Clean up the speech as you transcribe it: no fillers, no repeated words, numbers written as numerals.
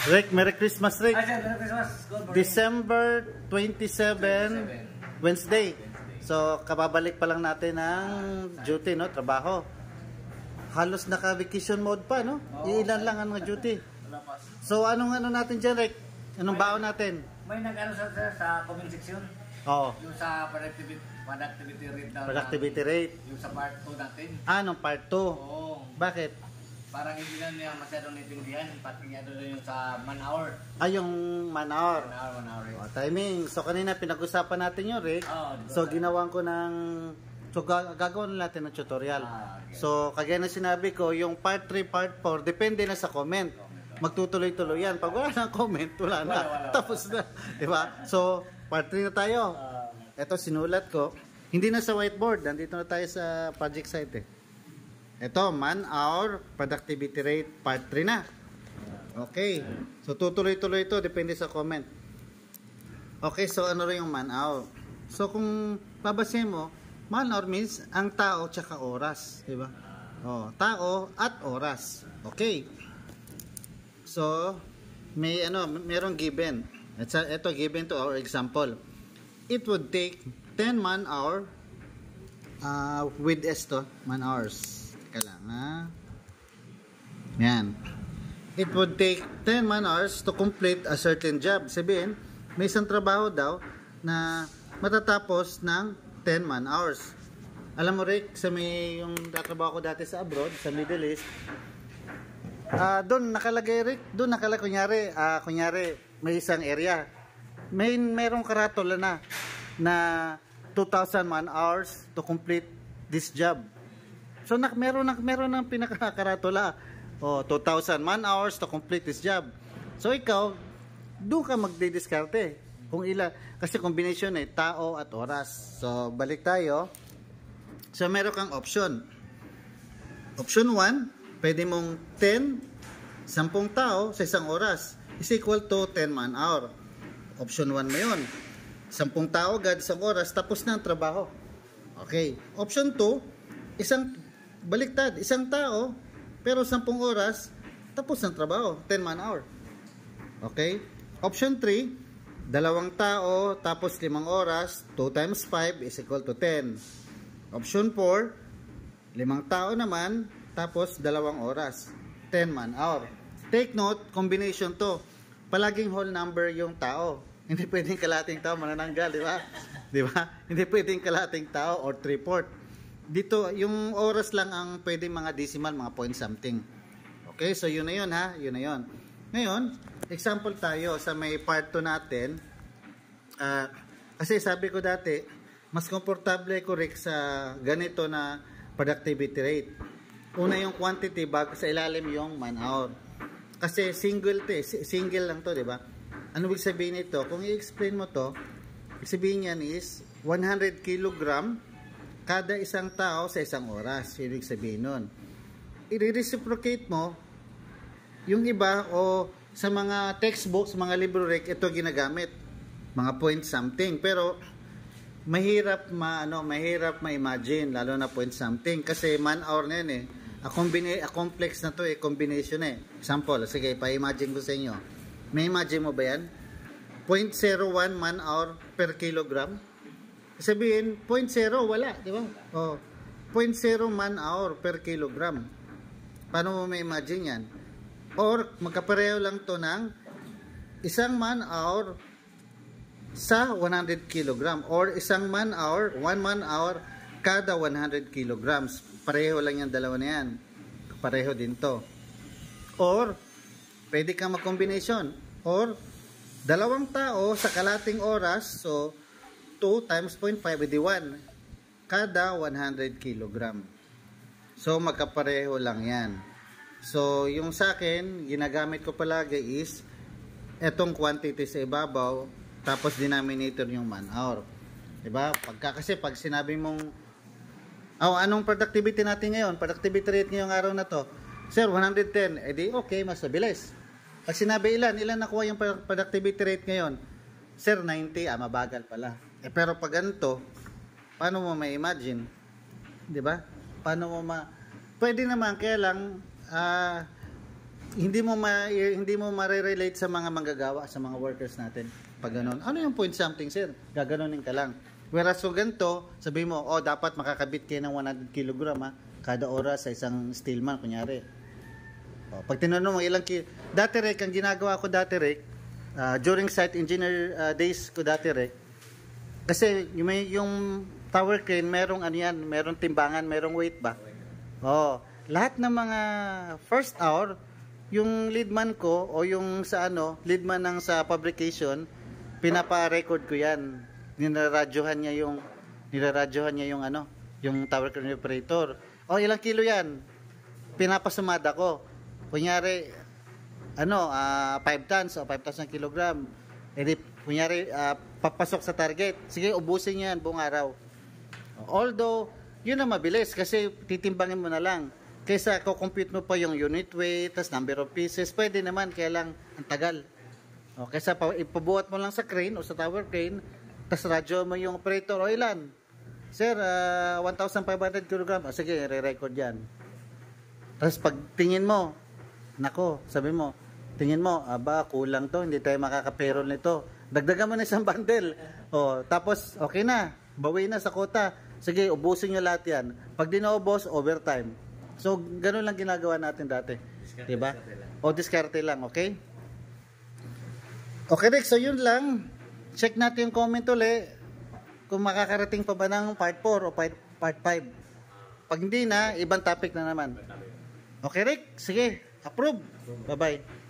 Rick, Merry Christmas, Rick. Merry Christmas. December 27, Wednesday. So, kababalik pa lang natin ng duty, no? Trabaho. Halos naka-vacation mode pa, no? Iilan lang ang duty. So, anong natin dyan, Rick? Anong baon natin? May nag-ano sa comment section. Oo. Yung sa productivity rate daw. Productivity rate. Yung sa part 2 natin. Anong part 2? Oo. Bakit? Parang hindi na niya masyadong naintindihan. Pati nga doon yung sa man-hour. Yung man-hour. Man-hour. Timing. So, kanina pinag-usapan natin yun, Rick. So, ginawan ko ng... So, gagawin natin ng tutorial. Okay. So, kagaya na sinabi ko, yung part 3, part 4, depende na sa comment. Magtutuloy-tuloy yan. Pag wala ng comment, wala na. Tapos na. Diba? So, part 3 na tayo. Ito, sinulat ko. Hindi na sa whiteboard. Nandito na tayo sa project site eh. Ito, man-hour, productivity rate, part 3 na. Okay. So, tutuloy-tuloy ito. Depende sa comment. Okay, so ano rin yung man-hour? So, kung babasin mo, man-hour means ang tao tsaka oras. Diba? Tao at oras. Okay. So, merong given. Ito, given to our example. It would take 10 man-hour with S to, man-hours. Yan. It would take 10 man-hours to complete a certain job. Sabihin, may isang trabaho daw na matatapos ng 10 man-hours. Alam mo, Rick, sa yung tatrabaho ko dati sa abroad, sa Middle East, doon nakalagay, Rick, doon nakalagay, kunyari, may isang area. Mayroong karatula na 2,000 man-hours to complete this job. So, meron ng pinakakaratula. 2,000 man-hours to complete this job. So, ikaw, doon ka magdidiskarte. Kung ilan, kasi combination tao at oras. So, balik tayo. So, meron kang option. Option 1, pwede mong 10 tao sa isang oras is equal to 10 man-hour. Option 1 mo yun. 10 tao agad isang oras, tapos na ang trabaho. Okay. Option 2, baliktad, isang tao, pero 10 oras, tapos ng trabaho, 10 man-hour. Okay? Option 3, 2 tao, tapos 5 oras, 2 times 5 is equal to 10. Option 4, 5 tao naman, tapos 2 oras, 10 man-hour. Take note, combination to. Palaging whole number yung tao. Hindi pwedeng kalating tao manananggal, di ba? Di ba? Hindi pwedeng kalating tao or 3/4. Dito, yung oras lang ang pwede mga decimal, mga point something. Okay, so yun na yun ha, yun na yun. Ngayon, example tayo sa may part 2 natin. Kasi sabi ko dati, mas komportable ko Rick sa ganito na productivity rate. Una yung quantity bago sa ilalim yung man-hour. Kasi single lang to, di ba? Ano ibig sabihin nito? Kung i-explain mo to, ibig sabihin yan is 100 kilogram kada isang tao sa isang oras. Ibig sabihin nun. I-reciprocate mo, yung iba o sa mga textbooks, mga libro Rick, ito ginagamit. Mga point something. Pero mahirap ma-imagine, lalo na point something. Kasi man-hour na yun eh. A complex na to eh, combination eh. Example, sige, pa-imagine ko sa inyo. May imagine mo ba yan? 0.01 man-hour per kilogram. Sabihin, 0.0, wala, di ba? 0.0 man-hour per kilogram. Paano mo may imagine yan? Or, magkapareho lang to ng isang man-hour sa 100 kilogram. Or, isang man-hour, 1 man-hour kada 100 kilograms. Pareho lang yung dalawa na yan. Pareho din to. Or, pwede kang mag-combination. Or, 2 tao sa kalating oras, so, 2 times 0.5 edi 1 kada 100 kilogram. So magkapareho lang yan. So yung sa akin, ginagamit ko palagi is etong quantity sa ibabaw, tapos denominator yung man-hour. Diba? Kasi pag sinabi mong anong productivity natin ngayon? Productivity rate ngayong araw na to, sir, 110. Edi okay, mas mabilis. Pag sinabi ilan nakuha yung productivity rate ngayon? Sir, 90. Mabagal pala. Pero pag ganito, paano mo ma-imagine? 'Di ba? Paano mo pwede naman, kaya lang hindi mo ma-relate sa mga manggagawa, sa mga workers natin. Pag ganun. Ano yung point something, sir? Gaganunin ka lang. Whereas kung ganito, sabi mo, oh, dapat makakabit kayo ng 100 kg kada oras sa isang steelman, kunyari. Oh, pag tinanong mo ilang dati rek, ang ginagawa ko dati rek, during site engineer days ko dati rek, kasi yung tower crane, merong ano yan, merong timbangan, merong weight ba? Oh, lahat ng mga first hour, yung leadman ko o yung sa leadman ng sa fabrication, pinapa-record ko yan. Niraradyohan niya yung yung tower crane operator. Oh, ilang kilo yan? Pinapasumada ko. Kunyari 5 tons o 5,000 kilogram. Eh, kunyari papasok sa target. Sige, ubusin niyo yan buong araw. Although, yun na mabilis kasi titimbangin mo na lang. Kaysa compute mo pa yung unit weight, tas number of pieces, pwede naman, kaya lang ang tagal. O, kaysa ipabuhat mo lang sa crane o sa tower crane, tas radyo mo yung operator, o ilan? Sir, 1,500 kg. O, sige, re-record yan. Tapos pag tingin mo, nako, sabi mo, tingin mo, kulang to, hindi tayo makaka-payroll nito. Dagdagan mo na isang bundle. O, tapos, okay na, bawi na sa quota. Sige, ubusin nyo lahat yan. Pag di naubos, overtime. So, ganun lang ginagawa natin dati. Diba? O, diskarte lang, okay? Okay, Rick, so yun lang. Check natin yung comment ulit kung makakarating pa ba ng part 4 o part 5. Pag hindi na, ibang topic na naman. Okay, Rick? Sige, approve. Bye-bye.